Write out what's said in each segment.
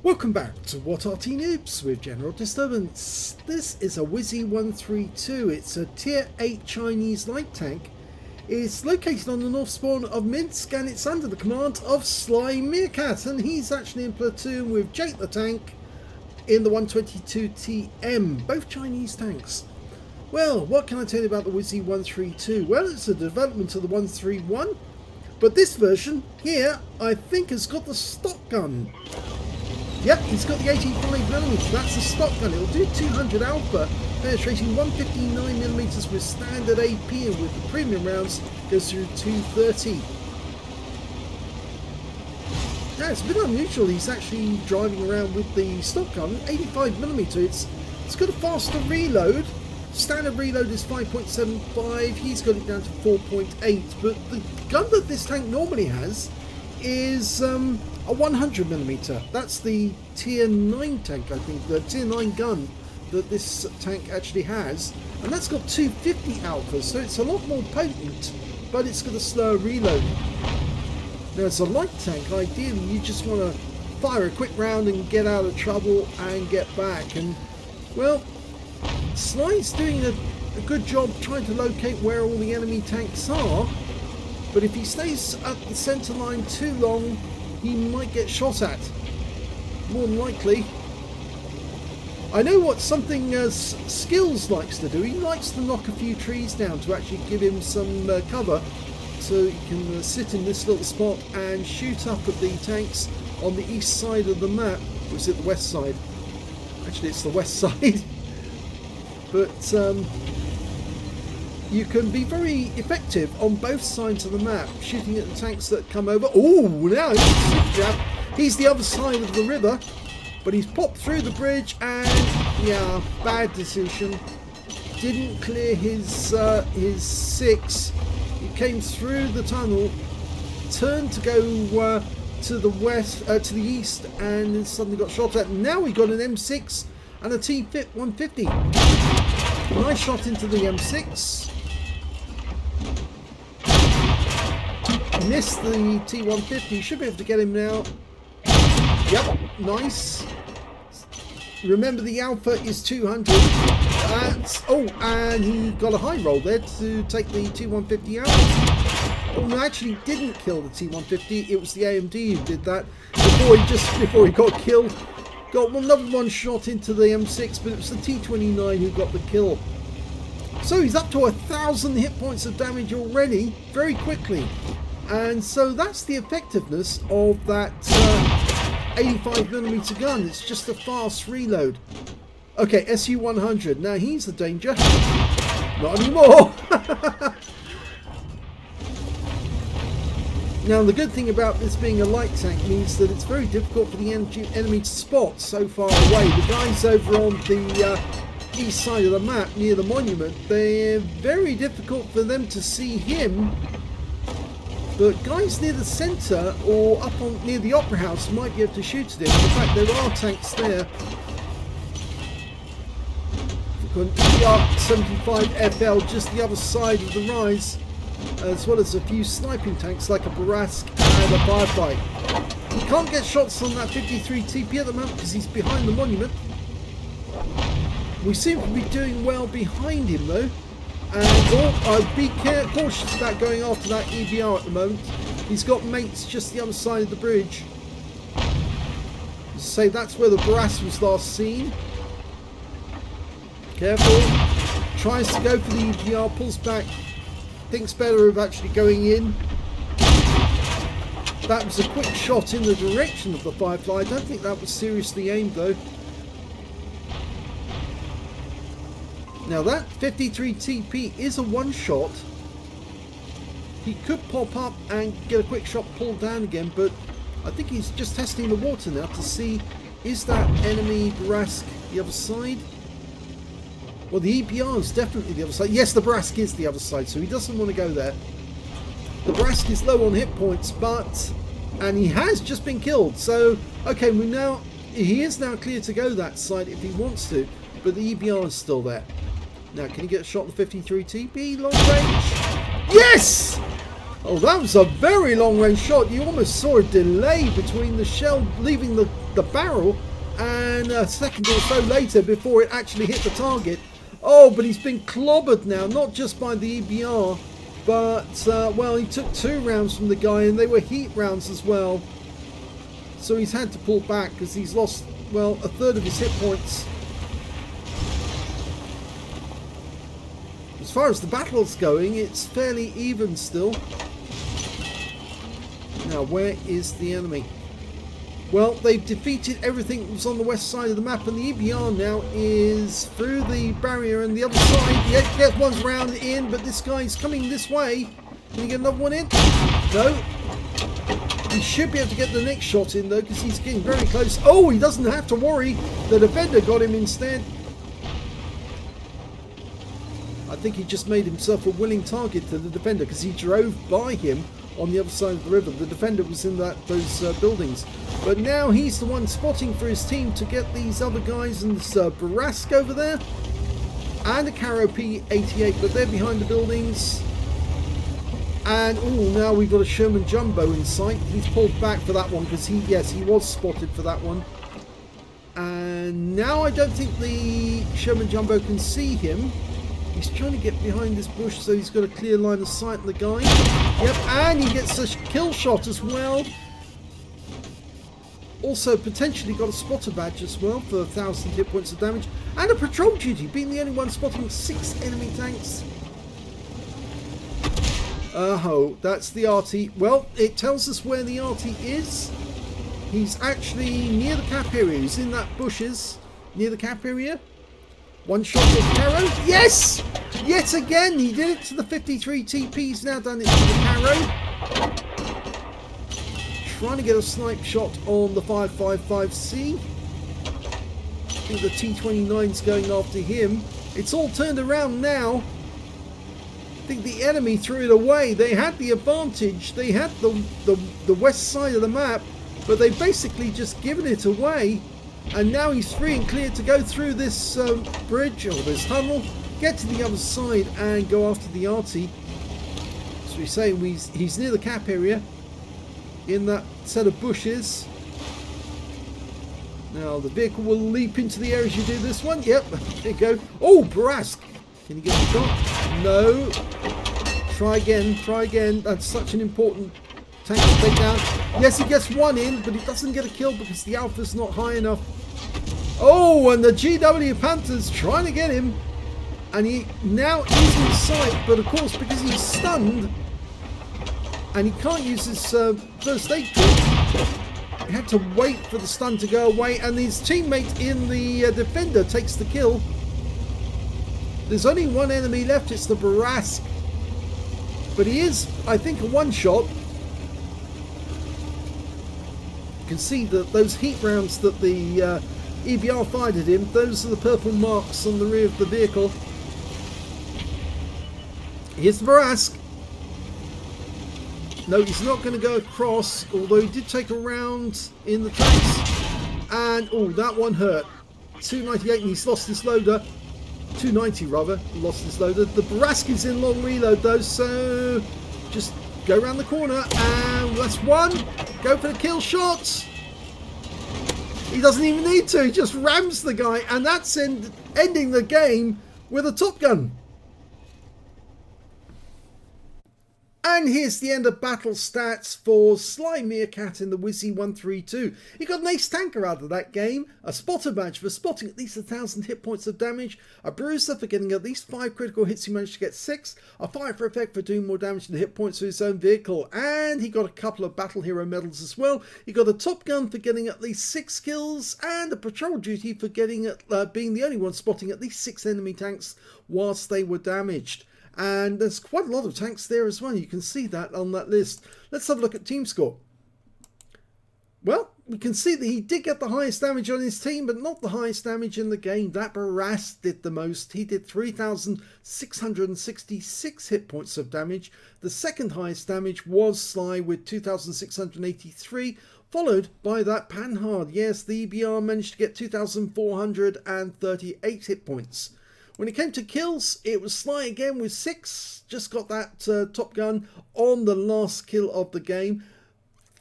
Welcome back to What Arty Noobs with General Disturbance. This is a WZ-132. It's a Tier 8 Chinese light tank. It's located on the north spawn of Minsk and it's under the command of SlyMeerkat, and he's actually in platoon with Jake the tank in the 122 TM, both Chinese tanks. Well, what can I tell you about the WZ-132? Well, it's a development of the 131, but this version here I think has got the stock gun. Yep, he's got the 85mm, that's a stock gun. It'll do 200 alpha, penetrating 159mm with standard AP, and with the premium rounds goes through 230. Now it's a bit unusual, he's actually driving around with the stock gun, 85mm. It's got a faster reload. Standard reload is 5.75, he's got it down to 4.8, but the gun that this tank normally has is a 100mm. That's the tier 9 tank, I think, the tier 9 gun that this tank actually has, and that's got 250 alpha, so it's a lot more potent, but it's got a slower reload. Now it's a light tank, ideally you just want to fire a quick round and get out of trouble and get back, and well, Sly's doing a good job trying to locate where all the enemy tanks are, but if he stays at the centre line too long, he might get shot at. More than likely. I know what something Skills likes to do. He likes to knock a few trees down to actually give him some cover, so he can sit in this little spot and shoot up at the tanks on the east side of the map. Or is it the west side? Actually, it's the west side. But you can be very effective on both sides of the map, shooting at the tanks that come over. Oh, now he's the other side of the river, but he's popped through the bridge, and yeah, bad decision. Didn't clear his 6. He came through the tunnel, turned to go to the west, to the east, and then suddenly got shot at. Now we got an M6 and a T-150. Nice shot into the M6. Missed the T-150. Should be able to get him now. Yep, nice. Remember, the alpha is 200. Oh, and he got a high roll there to take the T-150 out. Oh, no, actually didn't kill the T-150. It was the AMD who did that before he got killed. Got another one shot into the M6, but it was the T-29 who got the kill. So he's up to 1,000 hit points of damage already, very quickly. And so that's the effectiveness of that 85mm gun. It's just a fast reload. Okay, SU-100. Now he's a danger. Not anymore. Now the good thing about this being a light tank means that it's very difficult for the enemy to spot so far away. The guys over on the east side of the map near the monument, they're very difficult for them to see him. But guys near the centre or up on near the Opera House might be able to shoot at him. In fact, there are tanks there. An ER-75FL just the other side of the rise, as well as a few sniping tanks like a Barask and a Firefly. He can't get shots on that 53 TP at the moment because he's behind the monument. We seem to be doing well behind him though. And be cautious about going after that EBR at the moment. He's got mates just the other side of the bridge. Say that's where the Barask was last seen. Careful. Tries to go for the EBR, pulls back. Thinks better of actually going in. That was a quick shot in the direction of the Firefly. I don't think that was seriously aimed though. Now that 53 TP is a one shot. He could pop up and get a quick shot pulled down again, but I think he's just testing the water now to see, is that enemy Barask the other side? Well, the EPR is definitely the other side. Yes, the Barask is the other side, so he doesn't want to go there. The Barask is low on hit points, and he has just been killed. So, okay, he is now clear to go that side if he wants to, but the EBR is still there. Now, can he get a shot at the 53 TP? Long range? Yes! Oh, that was a very long range shot. You almost saw a delay between the shell leaving the the barrel, and a second or so later before it actually hit the target. Oh, but he's been clobbered now, not just by the EBR, but, well, he took 2 rounds from the guy, and they were heat rounds as well. So he's had to pull back because he's lost, well, a third of his hit points. As far as the battle's going, it's fairly even still. Now, where is the enemy? Well, they've defeated everything that was on the west side of the map, and the EBR now is through the barrier and the other side. The XPS round in, but this guy's coming this way. Can he get another one in? No. He should be able to get the next shot in, though, because he's getting very close. Oh, he doesn't have to worry. The defender got him instead. I think he just made himself a willing target to the defender because he drove by him on the other side of the river. The defender was in those buildings. But now he's the one spotting for his team to get these other guys, and this Barask over there and a Caro P88, but they're behind the buildings. And oh, now we've got a Sherman Jumbo in sight. He's pulled back for that one because he was spotted for that one. And now I don't think the Sherman Jumbo can see him. He's trying to get behind this bush, so he's got a clear line of sight on the guy. Yep, and he gets a kill shot as well. Also, potentially got a spotter badge as well for 1,000 hit points of damage. And a patrol duty, being the only one spotting 6 enemy tanks. Oh, that's the Arty. Well, it tells us where the Arty is. He's actually near the cap area. He's in that bushes near the cap area. One shot of Caro. Yes! Yet again, he did it to the 53 TP. He's now done it to the Caro. Trying to get a snipe shot on the 555C. I think the T29's going after him. It's all turned around now. I think the enemy threw it away. They had the advantage. They had the west side of the map, but they've basically just given it away. And now he's free and clear to go through this bridge or this tunnel, get to the other side and go after the Arty. So we say he's near the cap area in that set of bushes. Now the vehicle will leap into the air as you do this one. Yep, there you go. Oh, Barask! Can you get a shot? No. Try again, try again. That's such an important tank to take down. Yes, he gets one in, but he doesn't get a kill because the alpha's not high enough. Oh, and the GW Panther's trying to get him. And he now is in sight, but of course, because he's stunned and he can't use his first aid kit, he had to wait for the stun to go away, and his teammate in the defender takes the kill. There's only one enemy left, it's the Barask. But he is, I think, a one-shot. You can see that those heat rounds that the EBR fired at him, those are the purple marks on the rear of the vehicle. Here's the Barask. No, he's not going to go across, although he did take a round in the tanks. And, oh, that one hurt. 298, and he's lost his loader. 290 rather, lost his loader. The Barask is in long reload though, so just go around the corner, and that's one. Go for the kill shots. He doesn't even need to, he just rams the guy, and that's ending the game with a Top Gun. And here's the end of battle stats for SlyMeerkat in the WZ-132. He got an ace tanker out of that game, a spotter badge for spotting at least 1,000 hit points of damage, a bruiser for getting at least 5 critical hits, he managed to get 6, a fire for effect for doing more damage than hit points to his own vehicle, and he got a couple of battle hero medals as well. He got a Top Gun for getting at least 6 kills, and a patrol duty for getting being the only one spotting at least 6 enemy tanks whilst they were damaged. And there's quite a lot of tanks there as well. You can see that on that list. Let's have a look at team score. Well, we can see that he did get the highest damage on his team, but not the highest damage in the game. That Barask did the most. He did 3,666 hit points of damage. The second highest damage was Sly with 2,683, followed by that Panhard. Yes, the EBR managed to get 2,438 hit points. When it came to kills, it was Sly again with 6. Just got that Top Gun on the last kill of the game.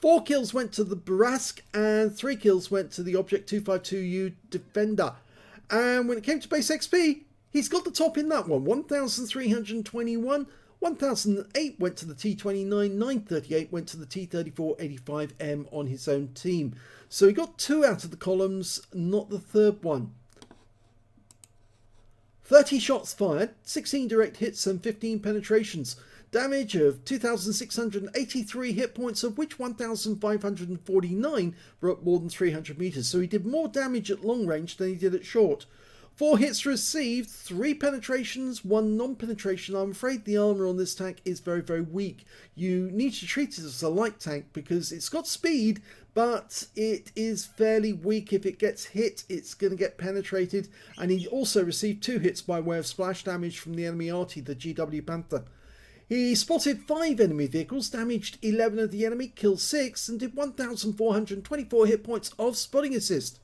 4 kills went to the Barask and 3 kills went to the Object 252U Defender. And when it came to base XP, he's got the top in that one. 1,321. 1,008 went to the T29, 938 went to the T3485M on his own team. So he got 2 out of the columns, not the third one. 30 shots fired, 16 direct hits and 15 penetrations. Damage of 2,683 hit points, of which 1,549 were up more than 300 meters. So he did more damage at long range than he did at short. 4 hits received, 3 penetrations, 1 non-penetration. I'm afraid the armor on this tank is very, very weak. You need to treat it as a light tank because it's got speed, but it is fairly weak. If it gets hit, it's going to get penetrated. And he also received 2 hits by way of splash damage from the enemy Arty, the GW Panther. He spotted 5 enemy vehicles, damaged 11 of the enemy, killed 6, and did 1,424 hit points of spotting assist.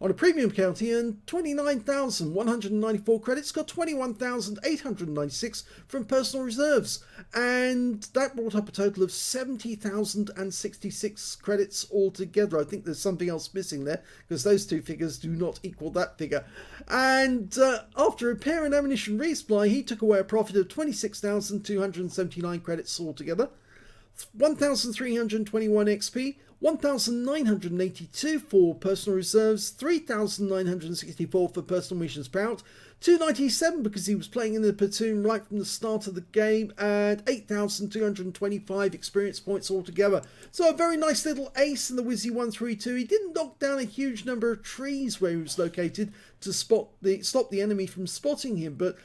On a premium count, he earned 29,194 credits, got 21,896 from personal reserves, and that brought up a total of 70,066 credits altogether. I think there's something else missing there, because those 2 figures do not equal that figure. And after repair and ammunition resupply, he took away a profit of 26,279 credits altogether, 1,321 XP, 1,982 for personal reserves, 3,964 for personal missions per out, 297 because he was playing in the platoon right from the start of the game, and 8,225 experience points altogether. So a very nice little ace in the WZ-132. He didn't knock down a huge number of trees where he was located to stop the enemy from spotting him, but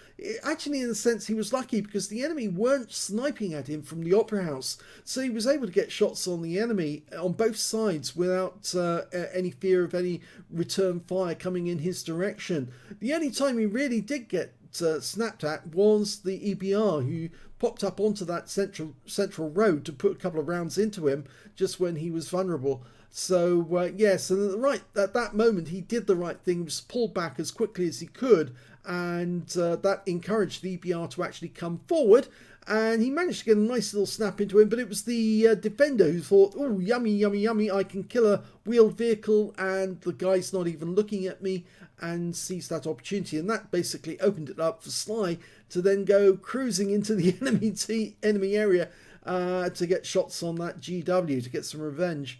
actually in a sense he was lucky because the enemy weren't sniping at him from the Opera House, so he was able to get shots on the enemy on both sides without any fear of any return fire coming in his direction. The only time he really did get snapped at was the EBR, who popped up onto that central road to put a couple of rounds into him just when he was vulnerable. So yes, and at that moment he did the right thing, just pulled back as quickly as he could, and that encouraged the EBR to actually come forward, and he managed to get a nice little snap into him. But it was the defender who thought, oh, yummy, yummy, yummy, I can kill a wheeled vehicle and the guy's not even looking at me, and seized that opportunity, and that basically opened it up for Sly to then go cruising into the enemy area to get shots on that GW to get some revenge.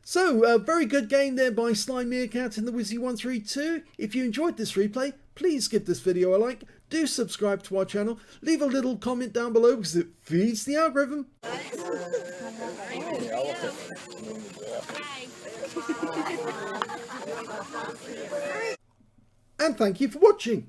So, a very good game there by SlyMeerkat in the WZ-132. If you enjoyed this replay, please give this video a like, do subscribe to our channel, leave a little comment down below because it feeds the algorithm. And thank you for watching.